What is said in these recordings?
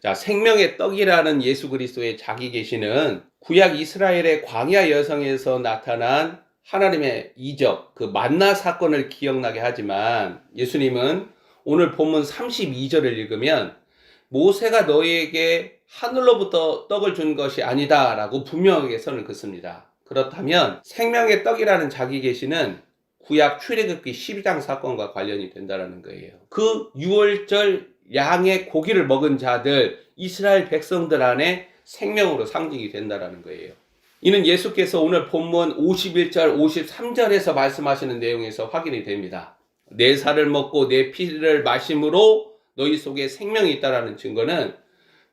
자, 생명의 떡이라는 예수 그리스도의 자기 계시는 구약 이스라엘의 광야 여성에서 나타난 하나님의 이적, 그 만나 사건을 기억나게 하지만 예수님은 오늘 본문 32절을 읽으면 모세가 너희에게 하늘로부터 떡을 준 것이 아니다 라고 분명하게 선을 긋습니다. 그렇다면 생명의 떡이라는 자기 계시는 구약 출애굽기 12장 사건과 관련이 된다는 거예요. 그 6월절 양의 고기를 먹은 자들, 이스라엘 백성들 안에 생명으로 상징이 된다는 거예요. 이는 예수께서 오늘 본문 51절, 53절에서 말씀하시는 내용에서 확인이 됩니다. 내 살을 먹고 내 피를 마심으로 너희 속에 생명이 있다라는 증거는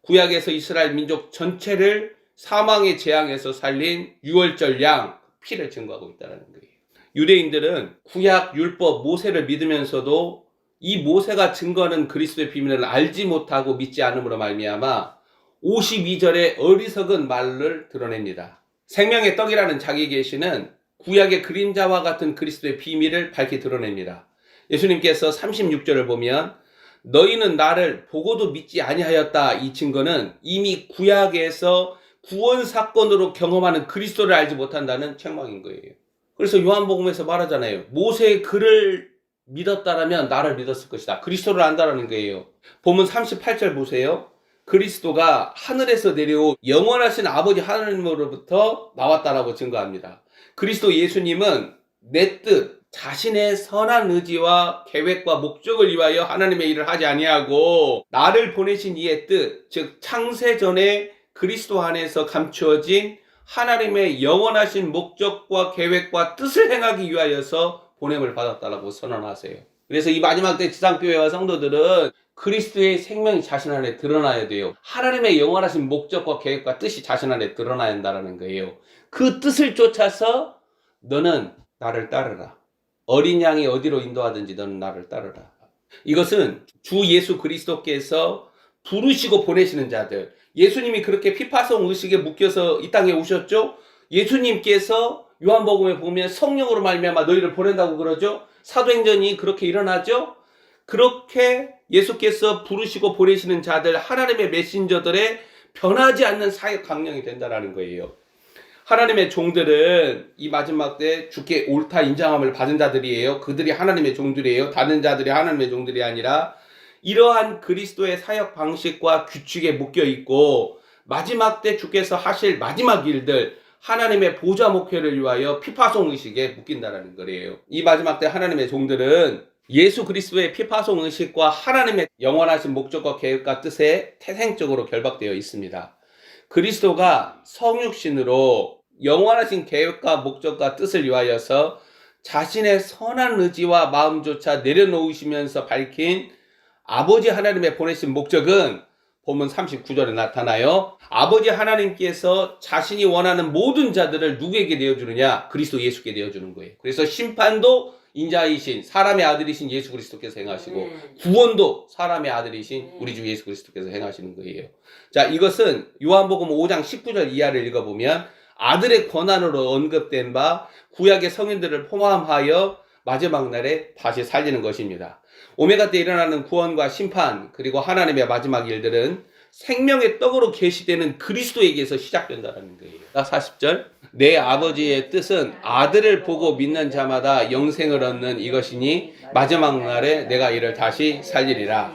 구약에서 이스라엘 민족 전체를 사망의 재앙에서 살린 6월절 양 피를 증거하고 있다는 거예요. 유대인들은 구약 율법 모세를 믿으면서도 이 모세가 증거하는 그리스도의 비밀을 알지 못하고 믿지 않음으로 말미암아 52절의 어리석은 말을 드러냅니다. 생명의 떡이라는 자기 계시는 구약의 그림자와 같은 그리스도의 비밀을 밝히 드러냅니다. 예수님께서 36절을 보면 너희는 나를 보고도 믿지 아니하였다. 이 증거는 이미 구약에서 구원 사건으로 경험하는 그리스도를 알지 못한다는 책망인 거예요. 그래서 요한복음에서 말하잖아요. 모세의 글을 믿었다라면 나를 믿었을 것이다. 그리스도를 안다라는 거예요. 본문 38절 보세요. 그리스도가 하늘에서 내려온 영원하신 아버지 하나님으로부터 나왔다라고 증거합니다. 그리스도 예수님은 내 뜻, 자신의 선한 의지와 계획과 목적을 위하여 하나님의 일을 하지 아니하고 나를 보내신 이의 뜻, 즉 창세전에 그리스도 안에서 감추어진 하나님의 영원하신 목적과 계획과 뜻을 행하기 위하여서 보냄을 받았다라고 선언하세요. 그래서 이 마지막 때 지상교회와 성도들은 그리스도의 생명이 자신 안에 드러나야 돼요. 하나님의 영원하신 목적과 계획과 뜻이 자신 안에 드러나야 한다는 거예요. 그 뜻을 쫓아서 너는 나를 따르라. 어린 양이 어디로 인도하든지 너는 나를 따르라. 이것은 주 예수 그리스도께서 부르시고 보내시는 자들, 예수님이 그렇게 피파성 의식에 묶여서 이 땅에 오셨죠. 예수님께서 요한복음에 보면 성령으로 말미암아 너희를 보낸다고 그러죠. 사도행전이 그렇게 일어나죠. 그렇게 예수께서 부르시고 보내시는 자들, 하나님의 메신저들의 변하지 않는 사역 강령이 된다는 거예요. 하나님의 종들은 이 마지막 때 주께 옳다 인정함을 받은 자들이에요. 그들이 하나님의 종들이에요. 다른 자들이 하나님의 종들이 아니라 이러한 그리스도의 사역 방식과 규칙에 묶여 있고 마지막 때 주께서 하실 마지막 일들, 하나님의 보좌 목회를 위하여 피파송 의식에 묶인다는 거예요. 이 마지막 때 하나님의 종들은 예수 그리스도의 피파송 의식과 하나님의 영원하신 목적과 계획과 뜻에 태생적으로 결박되어 있습니다. 그리스도가 성육신으로 영원하신 계획과 목적과 뜻을 위하여서 자신의 선한 의지와 마음조차 내려놓으시면서 밝힌 아버지 하나님의 보내신 목적은 본문 39절에 나타나요. 아버지 하나님께서 자신이 원하는 모든 자들을 누구에게 내어주느냐? 그리스도 예수께 내어주는 거예요. 그래서 심판도 인자이신 사람의 아들이신 예수 그리스도께서 행하시고 구원도 사람의 아들이신 우리 주 예수 그리스도께서 행하시는 거예요. 자, 이것은 요한복음 5장 19절 이하를 읽어보면 아들의 권한으로 언급된 바 구약의 성인들을 포함하여 마지막 날에 다시 살리는 것입니다. 오메가 때 일어나는 구원과 심판 그리고 하나님의 마지막 일들은 생명의 떡으로 계시되는 그리스도에게서 시작된다는 거예요. 40절 내 아버지의 뜻은 아들을 보고 믿는 자마다 영생을 얻는 이것이니 마지막 날에 내가 이를 다시 살리리라.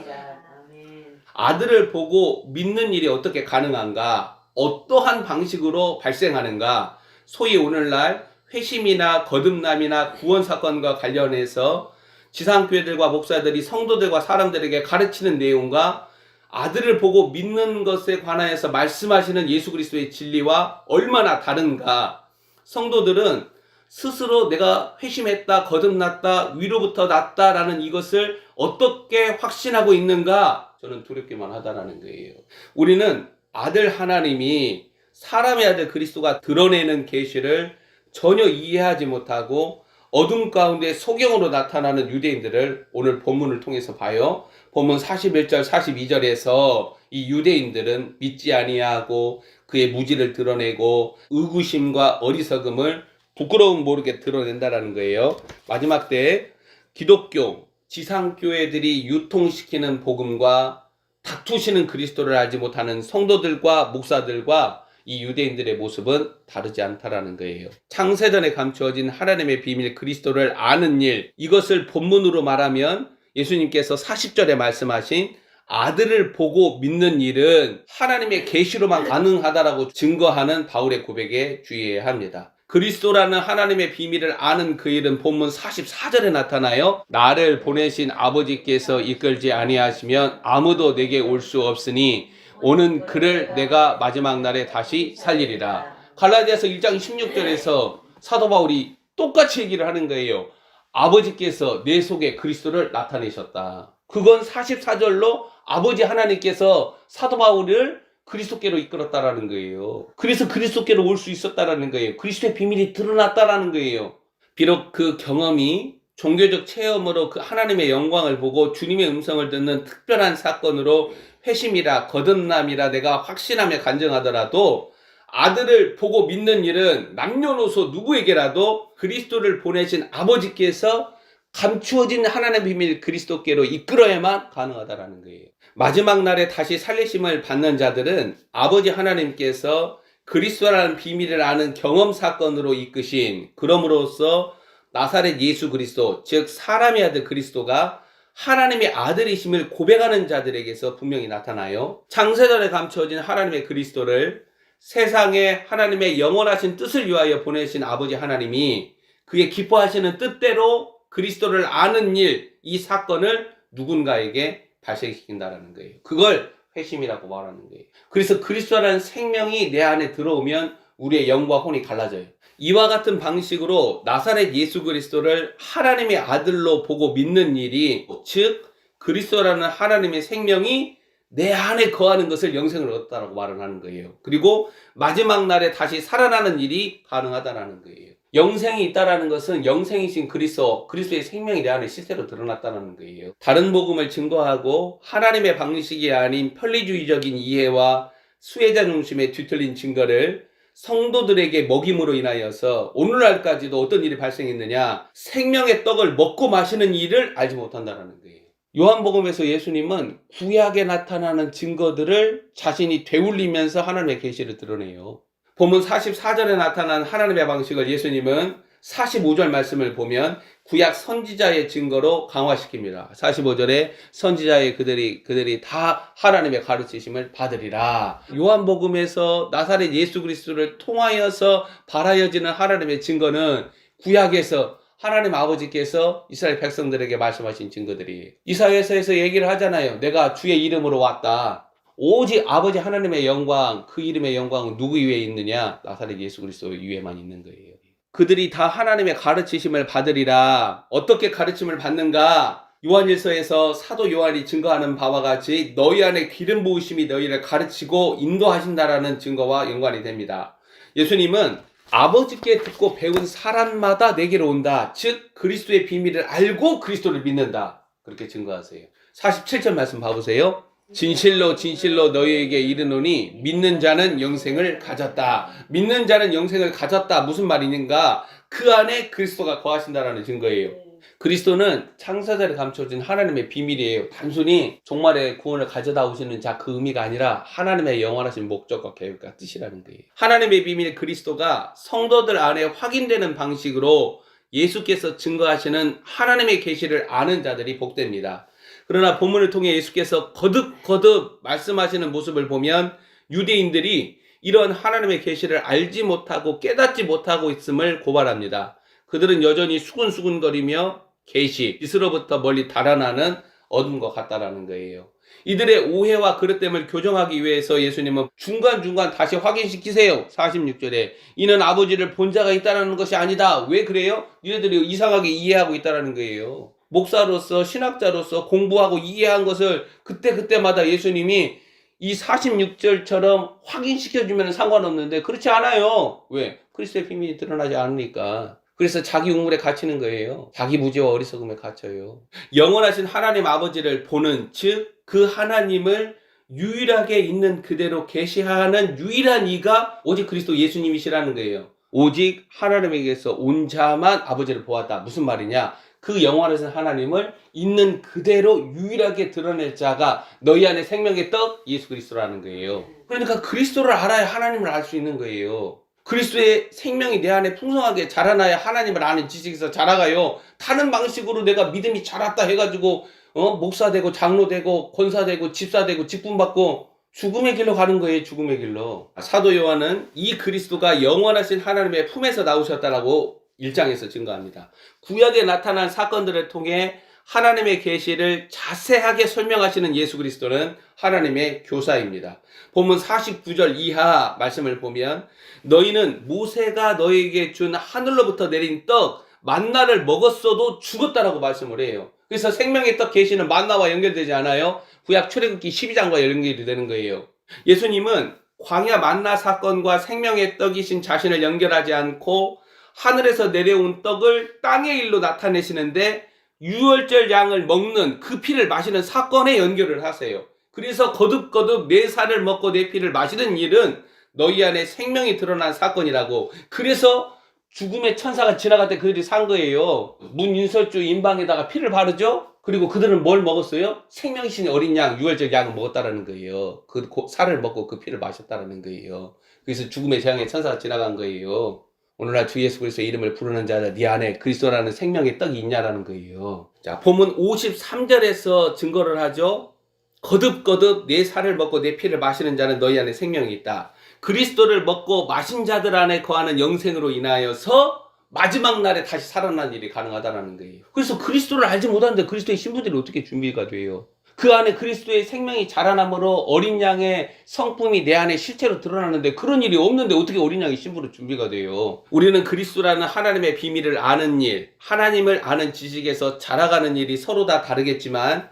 아들을 보고 믿는 일이 어떻게 가능한가? 어떠한 방식으로 발생하는가? 소위 오늘날 회심이나 거듭남이나 구원 사건과 관련해서 지상교회들과 목사들이 성도들과 사람들에게 가르치는 내용과 아들을 보고 믿는 것에 관하여서 말씀하시는 예수 그리스도의 진리와 얼마나 다른가? 성도들은 스스로 내가 회심했다, 거듭났다, 위로부터 났다라는 이것을 어떻게 확신하고 있는가? 저는 두렵기만 하다라는 거예요. 우리는 아들 하나님이 사람의 아들 그리스도가 드러내는 계시를 전혀 이해하지 못하고 어둠 가운데 소경으로 나타나는 유대인들을 오늘 본문을 통해서 봐요. 본문 41절 42절에서 이 유대인들은 믿지 아니하고 그의 무지를 드러내고 의구심과 어리석음을 부끄러움 모르게 드러낸다라는 거예요. 마지막 때 기독교 지상교회들이 유통시키는 복음과 다투시는 그리스도를 알지 못하는 성도들과 목사들과 이 유대인들의 모습은 다르지 않다라는 거예요. 창세전에 감추어진 하나님의 비밀 그리스도를 아는 일, 이것을 본문으로 말하면 예수님께서 40절에 말씀하신 아들을 보고 믿는 일은 하나님의 계시로만 가능하다라고 증거하는 바울의 고백에 주의해야 합니다. 그리스도라는 하나님의 비밀을 아는 그 일은 본문 44절에 나타나요. 나를 보내신 아버지께서 이끌지 아니하시면 아무도 내게 올 수 없으니 오는 그를 내가 마지막 날에 다시 살리리라. 갈라디아서 1장 16절에서 사도 바울이 똑같이 얘기를 하는 거예요. 아버지께서 내 속에 그리스도를 나타내셨다. 그건 44절로 아버지 하나님께서 사도 바울을 그리스도께로 이끌었다라는 거예요. 그래서 그리스도께로 올 수 있었다라는 거예요. 그리스도의 비밀이 드러났다라는 거예요. 비록 그 경험이 종교적 체험으로 그 하나님의 영광을 보고 주님의 음성을 듣는 특별한 사건으로 회심이라 거듭남이라 내가 확신하며 간증하더라도 아들을 보고 믿는 일은 남녀노소 누구에게라도 그리스도를 보내신 아버지께서 감추어진 하나님의 비밀 그리스도께로 이끌어야만 가능하다라는 거예요. 마지막 날에 다시 살리심을 받는 자들은 아버지 하나님께서 그리스도라는 비밀을 아는 경험 사건으로 이끄신, 그럼으로써 나사렛 예수 그리스도, 즉 사람의 아들 그리스도가 하나님의 아들이심을 고백하는 자들에게서 분명히 나타나요. 창세전에 감추어진 하나님의 그리스도를 세상에 하나님의 영원하신 뜻을 위하여 보내신 아버지 하나님이 그의 기뻐하시는 뜻대로 그리스도를 아는 일, 이 사건을 누군가에게 발생시킨다라는 거예요. 그걸 회심이라고 말하는 거예요. 그래서 그리스도라는 생명이 내 안에 들어오면 우리의 영과 혼이 갈라져요. 이와 같은 방식으로 나사렛 예수 그리스도를 하나님의 아들로 보고 믿는 일이, 즉 그리스도라는 하나님의 생명이 내 안에 거하는 것을 영생을 얻었다라고 말을 하는 거예요. 그리고 마지막 날에 다시 살아나는 일이 가능하다라는 거예요. 영생이 있다라는 것은 영생이신 그리스도의 생명이 내 안에 실제로 드러났다는 거예요. 다른 복음을 증거하고 하나님의 방식이 아닌 편리주의적인 이해와 수혜자 중심의 뒤틀린 증거를 성도들에게 먹임으로 인하여서 오늘날까지도 어떤 일이 발생했느냐, 생명의 떡을 먹고 마시는 일을 알지 못한다는 거예요. 요한복음에서 예수님은 구약에 나타나는 증거들을 자신이 되울리면서 하나님의 계시를 드러내요. 본문 44절에 나타난 하나님의 방식을 예수님은 45절 말씀을 보면 구약 선지자의 증거로 강화시킵니다. 45절에 선지자의 그들이 다 하나님의 가르치심을 받으리라. 요한복음에서 나사렛 예수 그리스도를 통하여서 발하여지는 하나님의 증거는 구약에서 하나님 아버지께서 이스라엘 백성들에게 말씀하신 증거들이에요. 이사야서에서 얘기를 하잖아요. 내가 주의 이름으로 왔다. 오직 아버지 하나님의 영광, 그 이름의 영광은 누구 위에 있느냐? 나사렛 예수 그리스도 위에만 있는 거예요. 그들이 다 하나님의 가르치심을 받으리라. 어떻게 가르침을 받는가? 요한일서에서 사도 요한이 증거하는 바와 같이 너희 안에 기름 부으심이 너희를 가르치고 인도하신다라는 증거와 연관이 됩니다. 예수님은 아버지께 듣고 배운 사람마다 내게로 온다. 즉 그리스도의 비밀을 알고 그리스도를 믿는다. 그렇게 증거하세요. 47절 말씀 봐보세요. 진실로 진실로 너희에게 이르노니 믿는 자는 영생을 가졌다. 믿는 자는 영생을 가졌다. 무슨 말인가? 그 안에 그리스도가 거하신다라는 증거예요. 그리스도는 창세전에 감춰진 하나님의 비밀이에요. 단순히 종말의 구원을 가져다 오시는 자, 그 의미가 아니라 하나님의 영원하신 목적과 계획과 뜻이라는 거예요. 하나님의 비밀 그리스도가 성도들 안에 확인되는 방식으로 예수께서 증거하시는 하나님의 계시를 아는 자들이 복됩니다. 그러나 본문을 통해 예수께서 거듭 말씀하시는 모습을 보면 유대인들이 이런 하나님의 계시를 알지 못하고 깨닫지 못하고 있음을 고발합니다. 그들은 여전히 수근수근거리며 계시, 빛으로부터 멀리 달아나는 어둠과 같다라는 거예요. 이들의 오해와 그릇됨을 교정하기 위해서 예수님은 중간중간 다시 확인시키세요. 46절에 이는 아버지를 본 자가 있다는 것이 아니다. 왜 그래요? 이들이 이상하게 이해하고 있다는 거예요. 목사로서 신학자로서 공부하고 이해한 것을 그때마다 예수님이 이 46절처럼 확인시켜주면 상관없는데 그렇지 않아요. 왜? 그리스도의 비밀이 드러나지 않으니까. 그래서 자기 우물에 갇히는 거예요. 자기 무지와 어리석음에 갇혀요. 영원하신 하나님 아버지를 보는, 즉 그 하나님을 유일하게 있는 그대로 계시하는 유일한 이가 오직 그리스도 예수님이시라는 거예요. 오직 하나님에게서 온 자만 아버지를 보았다. 무슨 말이냐? 그 영원하신 하나님을 있는 그대로 유일하게 드러낼 자가 너희 안에 생명의 떡 예수 그리스도라는 거예요. 그러니까 그리스도를 알아야 하나님을 알 수 있는 거예요. 그리스도의 생명이 내 안에 풍성하게 자라나야 하나님을 아는 지식에서 자라가요. 다른 방식으로 내가 믿음이 자랐다 해가지고 목사 되고 장로 되고 권사 되고 집사 되고 직분 받고 죽음의 길로 가는 거예요. 죽음의 길로. 사도 요한은 이 그리스도가 영원하신 하나님의 품에서 나오셨다라고 1장에서 증거합니다. 구약에 나타난 사건들을 통해 하나님의 계시를 자세하게 설명하시는 예수 그리스도는 하나님의 교사입니다. 본문 49절 이하 말씀을 보면 너희는 모세가 너희에게 준 하늘로부터 내린 떡 만나를 먹었어도 죽었다라고 말씀을 해요. 그래서 생명의 떡 계시는 만나와 연결되지 않아요. 구약 출애굽기 12장과 연결이 되는 거예요. 예수님은 광야 만나 사건과 생명의 떡이신 자신을 연결하지 않고 하늘에서 내려온 떡을 땅의 일로 나타내시는데 유월절 양을 먹는 그 피를 마시는 사건에 연결을 하세요. 그래서 거듭거듭 내 살을 먹고 내 피를 마시는 일은 너희 안에 생명이 드러난 사건이라고. 그래서 죽음의 천사가 지나갈 때 그들이 산 거예요. 문인설주 인방에다가 피를 바르죠. 그리고 그들은 뭘 먹었어요? 생명이신 어린 양, 유월절 양을 먹었다라는 거예요. 그 살을 먹고 그 피를 마셨다라는 거예요. 그래서 죽음의 재앙의 천사가 지나간 거예요. 오늘날 주 예수 그리스도의 이름을 부르는 자들 네 안에 그리스도라는 생명의 떡이 있냐라는 거예요. 자, 본문 53절에서 증거를 하죠. 거듭거듭 내 살을 먹고 내 피를 마시는 자는 너희 안에 생명이 있다. 그리스도를 먹고 마신 자들 안에 거하는 영생으로 인하여서 마지막 날에 다시 살아난 일이 가능하다는 거예요. 그래서 그리스도를 알지 못하는데 그리스도의 신부들이 어떻게 준비가 돼요? 그 안에 그리스도의 생명이 자라남으로 어린 양의 성품이 내 안에 실체로 드러나는데 그런 일이 없는데 어떻게 어린 양의 신부로 준비가 돼요? 우리는 그리스도라는 하나님의 비밀을 아는 일, 하나님을 아는 지식에서 자라가는 일이 서로 다 다르겠지만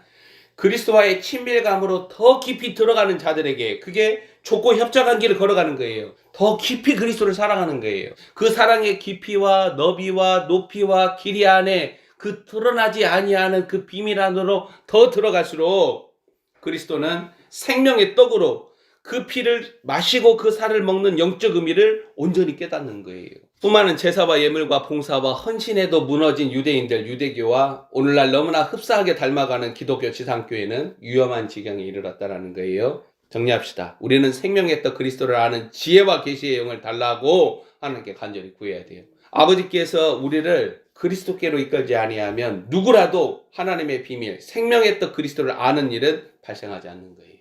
그리스도와의 친밀감으로 더 깊이 들어가는 자들에게 그게 좁고 협착한 길을 걸어가는 거예요. 더 깊이 그리스도를 사랑하는 거예요. 그 사랑의 깊이와 너비와 높이와 길이 안에 그 드러나지 아니하는 그 비밀 안으로 더 들어갈수록 그리스도는 생명의 떡으로 그 피를 마시고 그 살을 먹는 영적 의미를 온전히 깨닫는 거예요. 수많은 제사와 예물과 봉사와 헌신에도 무너진 유대인들, 유대교와 오늘날 너무나 흡사하게 닮아가는 기독교 지상교회는 위험한 지경에 이르렀다는 거예요. 정리합시다. 우리는 생명의 떡 그리스도를 아는 지혜와 계시의 영을 달라고 하나님께 간절히 구해야 돼요. 아버지께서 우리를 그리스도께로 이끌지 아니하면 누구라도 하나님의 비밀, 생명의 떡 그리스도를 아는 일은 발생하지 않는 거예요.